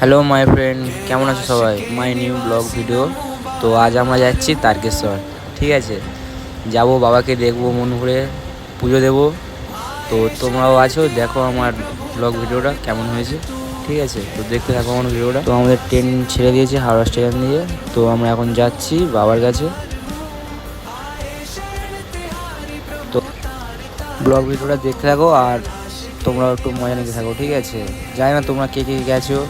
Hello my friend, কেমন আছো সবাই? My new blog video. তো আজ আমরা যাচ্ছি তারকেশ্বর। ঠিক আছে, যাব, বাবাকে দেখবো, মন ভরে পুজো দেবো। তো তোমরাও আছো, দেখো আমার ব্লগ ভিডিওটা কেমন হয়েছে। ঠিক আছে, তো দেখতে থাকো আমার ভিডিওটা। তো আমাদের ট্রেন ছেড়ে দিয়েছে হাওড়া স্টেশন দিয়ে, তো আমরা এখন যাচ্ছি বাবার কাছে। তো ব্লগ ভিডিওটা দেখতে থাকো আর তোমরা একটু মজা নিতে থাকো। ঠিক আছে, জানি না তোমরা কে কে গেছো।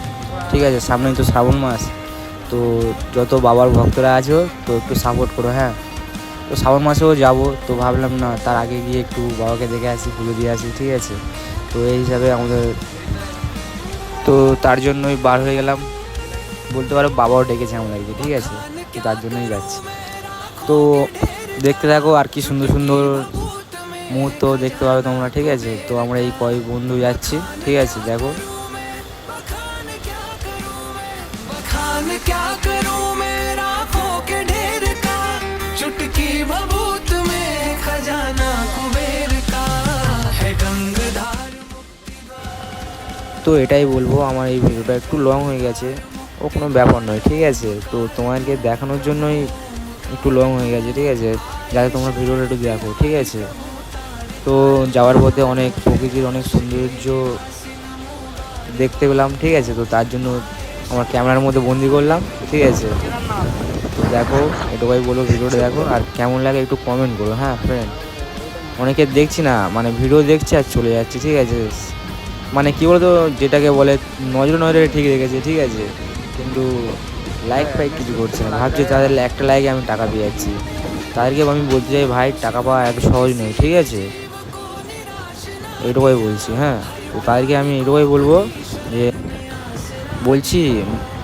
ঠিক আছে, সামনেই তো শ্রাবণ মাস, তো যত বাবার ভক্তরা আছো তো একটু সাপোর্ট করো। হ্যাঁ, তো শ্রাবণ মাসেও যাবো, তো ভাবলাম না তার আগে গিয়ে একটু বাবাকে দেখে আসি, পুজো দিয়ে আসি। ঠিক আছে, তো এই হিসাবে আমাদের, তো তার জন্যই বার হয়ে গেলাম বলতে পারো। বাবাও ডেকেছে আমাদেরকে। ঠিক আছে, তো তার জন্যই যাচ্ছি। তো দেখতে থাকো আর কি সুন্দর সুন্দর মুহূর্ত দেখতে পাবে তোমরা। ঠিক আছে, তো আমরা এই কয়েক বন্ধু যাচ্ছি। ঠিক আছে, দেখো। क्या करूं मेरा आंखों के ढेर का चुटकी भभूत में खजाना कुबेर का है गंगधार। তো এটাই বলবো, আমার এই ভিডিওটা একটু লং হয়ে গেছে, ও কোনো ব্যাপার নয়। ঠিক আছে, তো তোমাদেরকে দেখানোর জন্যই একটু লং হয়ে গেছে। ঠিক আছে, যাতে তোমরা ভিডিওটা একটু দেখো। ঠিক আছে, তো যাওয়ার পথে অনেক প্রকৃতির অনেক সৌন্দর্য দেখতে পেলাম। ঠিক আছে, তো তার জন্য আমার ক্যামেরার মধ্যে বন্দি করলাম। ঠিক আছে, তো দেখো, এটুকুই বলো, ভিডিওটা দেখো আর কেমন লাগে একটু কমেন্ট করো। হ্যাঁ ফ্রেন্ড, অনেকে দেখছি না, মানে ভিডিও দেখছি আর চলে যাচ্ছি। ঠিক আছে, মানে কী বলতো, যেটাকে বলে নজরে নজরে ঠিক রেখেছে। ঠিক আছে, কিন্তু লাইক ফাইক কিছু করছে না, ভাবছি তাদের একটা লাইকে আমি টাকা পেয়ে যাচ্ছি। তাদেরকে আমি বলতে চাই, ভাই টাকা পাওয়া এত সহজ নয়। ঠিক আছে, এইটুকুই বলছি। হ্যাঁ, তো তাদেরকে আমি এইটুকুই বলবো যে, বলছি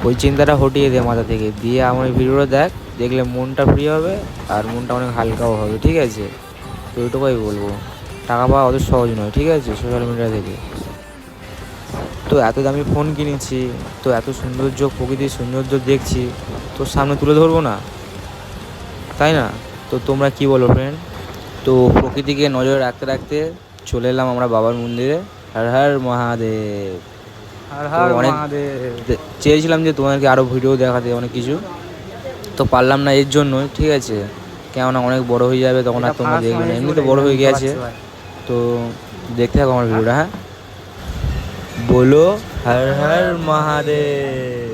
ওই চিন্তাটা হটিয়ে দে মাথা থেকে, দিয়ে আমার ভিডিওটা দেখ, দেখলে মনটা ফ্রি হবে আর মনটা অনেক হালকাও হবে। ঠিক আছে, তো এইটুকুই বলবো, টাকা পাওয়া অত সহজ নয়। ঠিক আছে, সোশ্যাল মিডিয়া থেকে। তো এত দামি ফোন কিনেছি, তো এত সৌন্দর্য, প্রকৃতির সৌন্দর্য দেখছি, তো সামনে তুলে ধরবো না, তাই না? তো তোমরা কি বলো ফ্রেন্ড? তো প্রকৃতিকে নজরে রাখতে রাখতে চলে এলাম আমরা বাবার মন্দিরে। হর হর মহাদেব। হর তো হর অনেক মহাদেব। চেয়েছিলাম যে তোমাদেরকে আরও ভিডিও দেখাতে, অনেক কিছু, তো পারলাম না এর জন্যই। ঠিক আছে, কেননা অনেক বড় হয়ে যাবে, তখন এটা আর তোমরা ফার্স্ট দেখবে না, মনে এমনি চলে তো বড় আমি হয়ে বুঝতে গেছে। পারছি ভাই। তো দেখতে থাকো আমার ভিডিওটা। হ্যাঁ, বলো হর হর মহাদেব।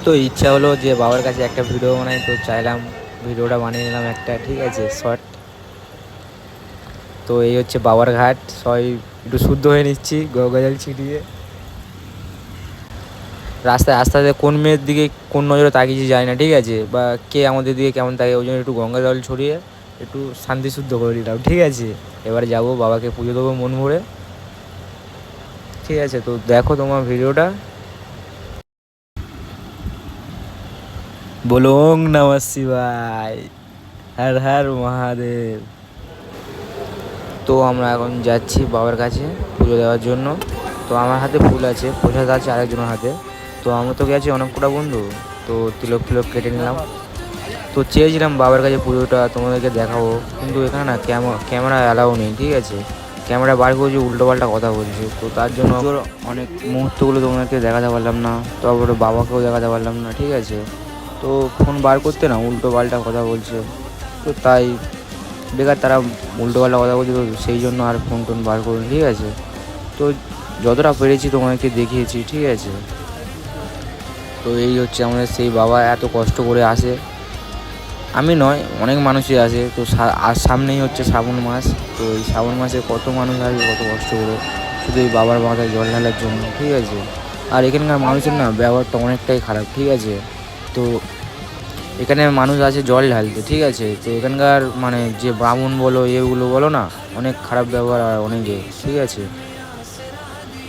তো ইচ্ছা হলো যে বাবার কাছে একটা ভিডিও বানাই, তো চাইলাম ভিডিওটা বানিয়ে নিলাম একটা। ঠিক আছে, শর্ট। তো এই হচ্ছে বাবার ঘাট, সবাই একটু শুদ্ধ হয়ে নিচ্ছি গঙ্গা জল ছিটিয়ে। রাস্তায় আস্তে আস্তে কোন মেয়ের দিকে কোন নজরে তাকিয়েছি যায় না। ঠিক আছে, বা কে আমাদের দিকে কেমন তাকে, ওই জন্য একটু গঙ্গা জল ছড়িয়ে একটু শান্তি শুদ্ধ করে দিলাম। ঠিক আছে, এবারে যাবো বাবাকে পুজো দেবো মন ভরে। ঠিক আছে, তো দেখো তোমার ভিডিওটা। বলো ওং নমঃ শিবায়, হর হর মহাদেব। তো আমরা এখন যাচ্ছি বাবার কাছে পুজো দেওয়ার জন্য। তো আমার হাতে ফুল আছে, প্রসাদ আছে আরেকজনের হাতে। তো আমরা তো গেছি অনেক কটা বন্ধু, তো তিলক ফিলক কেটে নিলাম। তো চেয়েছিলাম বাবার কাছে পুজোটা তোমাদেরকে দেখাবো, কিন্তু এখানে না ক্যামেরা অ্যালাউ নেই। ঠিক আছে, ক্যামেরা বার করছি, উল্টোপাল্টা কথা বলছে, তো তার জন্য অনেক মুহূর্তগুলো তোমাদেরকে দেখাতে পারলাম না, তারপরে বাবাকেও দেখাতে পারলাম না। ঠিক আছে, তো ফোন বার করতে না উল্টোপাল্টা কথা বলছে, তো তাই বেকার তারা উল্টোপাল্টা কথা বলছে, তো সেই জন্য আর ফোন টোন বার করুন। ঠিক আছে, তো যতটা পেরেছি তোমাদেরকে দেখিয়েছি। ঠিক আছে, তো এই হচ্ছে আমাদের সেই বাবা, এত কষ্ট করে আসে, আমি নয় অনেক মানুষই আসে। তো আর সামনেই হচ্ছে শ্রাবণ মাস, তো এই শ্রাবণ মাসে কত মানুষ আসবে, কত কষ্ট করে, শুধু এই বাবার মাথায় জল ঢালার জন্য। ঠিক আছে, আর এখানকার মানুষের না ব্যবহারটা অনেকটাই খারাপ। ঠিক আছে, তো এখানে মানুষ আছে জল ঢালতে। ঠিক আছে, তো এখানকার মানে যে ব্রাহ্মণ বলো এগুলো বলো না, অনেক খারাপ ব্যবহার আর অনেকে। ঠিক আছে,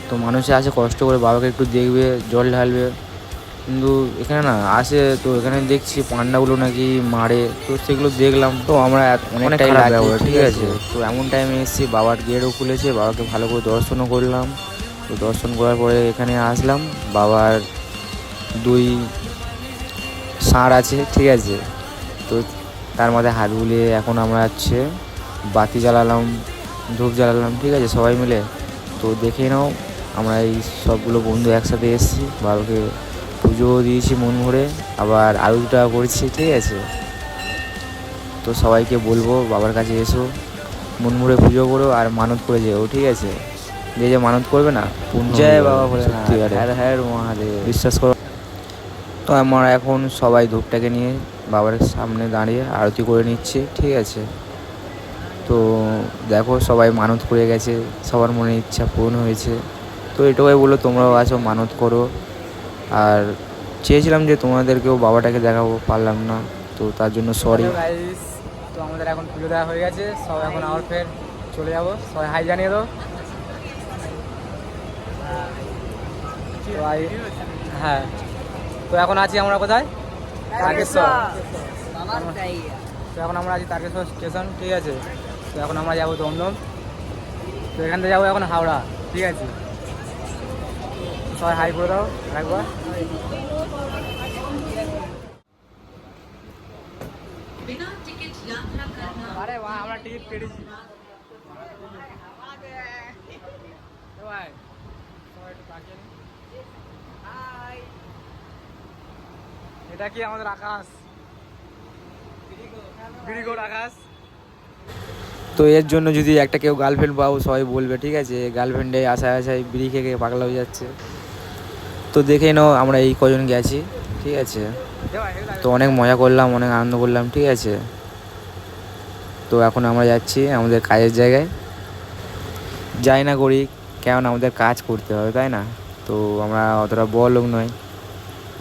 তো মানুষে আসে কষ্ট করে বাবাকে একটু দেখবে, জল ঢালবে, কিন্তু এখানে না আসে, তো এখানে দেখছি পান্ডাগুলো নাকি মারে, তো সেগুলো দেখলাম, তো আমরা অনেকটাই খারাপ ব্যবহার। ঠিক আছে, তো এমন টাইমে এসেছি, বাবার গেটও খুলেছে, বাবাকে ভালো করে দর্শনও করলাম। তো দর্শন করার পরে এখানে আসলাম, বাবার দুই ষাঁড় আছে। ঠিক আছে, তো তার মধ্যে হাত বুলিয়ে এখন আমরা হচ্ছে বাতি জ্বালালাম, ধূপ জ্বালালাম। ঠিক আছে, সবাই মিলে। তো দেখে নাও আমরা এই সবগুলো বন্ধু একসাথে এসেছি, বাবাকে পুজোও দিয়েছি মন ভরে, আবার আরতিটা করেছি, ঠিক আছে। তো সবাইকে বলবো বাবার কাছে এসো, মন ভরে পুজো করো আর মানত করে যেও, ঠিক আছে। যে যে মানত করবে না পূর্ণ জয় বাবা বলে, সত্যিকারে হ্যাঁ হ্যাঁ মহাদেব, বিশ্বাস করো। তো আমরা এখন সবাই ধূপটাকে নিয়ে বাবার সামনে দাঁড়িয়ে আরতি করে নিচ্ছি, ঠিক আছে। তো দেখো সবাই মানত করে গেছে, সবার মনে ইচ্ছা পূরণ হয়েছে। তো এটুকুই বললো তোমরাও আছো, মানত করো। আর চেয়েছিলাম যে তোমাদেরকেও বাবাটাকে দেখাবো, পারলাম না, তো তার জন্য সরি। তো আমাদের এখন পুজো দেওয়া হয়ে গেছে, সব এখন আবার ফের চলে যাবো। সবাই হাই জানিয়ে দাও। তো হ্যাঁ, তো এখন আছি আমরা কোথায়? তারকেশ্বর। তো এখন আমরা আছি তারকেশ্বর স্টেশন, ঠিক আছে। তো এখন আমরা যাবো দমদম। তো এখান থেকে যাবো এখন হাওড়া, ঠিক আছে। সবাই হাই করে দাও একবার। আরে বাহ, আমরা টিকিট কেটেছি। এটা কি আমাদের আকাশ, গিরিগোর আকাশ। তো এর জন্য যদি একটা কেউ গার্লফ্রেন্ড পাও সবাই বলবে, ঠিক আছে। গার্লফ্রেন্ডে আশায় আশায় বিড়ি খেয়ে পাগলা হয়ে যাচ্ছে। তো দেখে নাও আমরা এই কজন গেছি, ঠিক আছে। তো অনেক মজা করলাম, অনেক আনন্দ করলাম, ঠিক আছে। তো এখন আমরা যাচ্ছি আমাদের কাজের জায়গায়। যাই না করি কেমন, আমাদের কাজ করতে হবে, তাই না। তো আমরা অতটা বড় লোক নয়,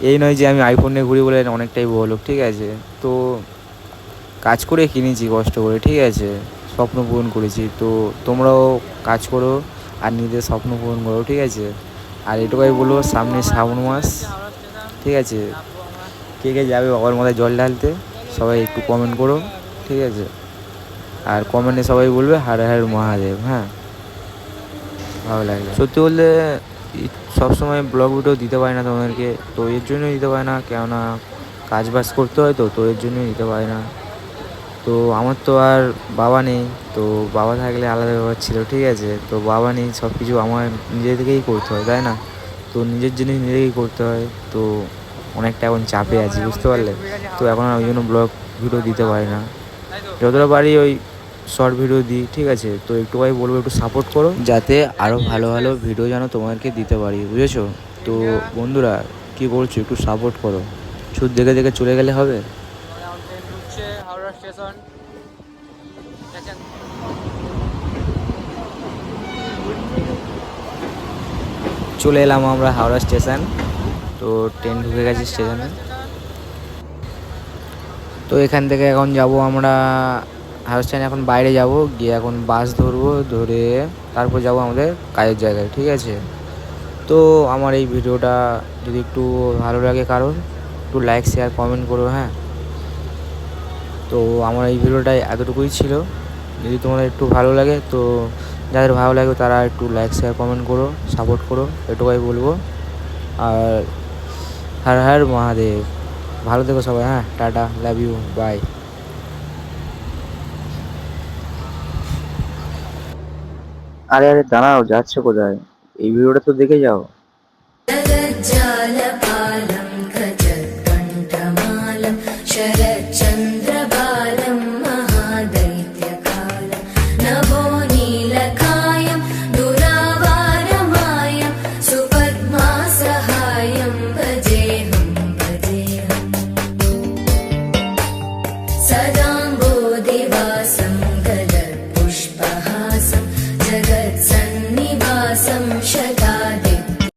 এই নয় যে আমি আইফোন নিয়ে ঘুরি বলে অনেকটাই বড় লোক, ঠিক আছে। তো কাজ করে কিনেছি কষ্ট করে, ঠিক আছে, স্বপ্ন পূরণ করেছি। তো তোমরাও কাজ করো আর নিজেদের স্বপ্ন পূরণ করো, ঠিক আছে। আর এটুকুই বলবো, সামনে শ্রাবণ মাস, ঠিক আছে। কে কে যাবে বাবার মাথায় জল ঢালতে সবাই একটু কমেন্ট করো, ঠিক আছে। আর কমেন্টে সবাই বলবে হর হর মহাদেব, হ্যাঁ। ভালো লাগবে। সত্যি বলতে সবসময় ব্লগ ভিডিও দিতে পারি না তোমাদেরকে, তো এর জন্যই দিতে পারি না, কেননা কাজ বাজ করতে হয়, তো এর জন্যই দিতে পারি না। তো আমার তো আর বাবা নেই, তো বাবা থাকলে আলাদা ব্যাপার ছিল, ঠিক আছে। তো বাবা নেই, সব কিছু আমার নিজে থেকেই করতে হয়, তাই না। তো নিজের জিনিস নিজেকেই করতে হয়। তো অনেকটা এখন চাপে আছি, বুঝতে পারলে। তো এখন ওই জন্য ব্লগ ভিডিও দিতে পারি না, যতটা পারি ওই শর্ট ভিডিও দিই, ঠিক আছে। তো একটুখানি বলবো একটু সাপোর্ট করো, যাতে আরও ভালো ভালো ভিডিও যেন তোমাদেরকে দিতে পারি, বুঝেছো। তো বন্ধুরা কী করছো, একটু সাপোর্ট করো, শুধু দেখে দেখে চলে গেলে হবে। হাওড়া স্টেশন। চলে এলাম আমরা হাওড়া স্টেশন। তো ট্রেন ঢুকে গেছে স্টেশনে। তো এখান থেকে এখন যাব আমরা হাওড়া স্টেশনে, এখন বাইরে যাব, গিয়ে এখন বাস ধরবো, ধরে তারপর যাব আমাদের কাজের জায়গায়, ঠিক আছে। তো আমার এই ভিডিওটা যদি একটু ভালো লাগে কারণ, একটু লাইক শেয়ার কমেন্ট করো, হ্যাঁ। তো আমার এই ভিডিওটাই এতটুকুই ছিল। যদি তোমাদের একটু ভালো লাগে, তো যাদের ভালো লাগে তারা একটু লাইক শেয়ার কমেন্ট করো, সাপোর্ট করো, এটুকুই বলবো। আর হর হর মহাদেব, ভালো থেকো সবাই, হ্যাঁ, টাটা, লাভ ইউ, বাই। আরে আরে দাঁড়াও, যাচ্ছ কোথায়? এই ভিডিওটা তো দেখে যাও।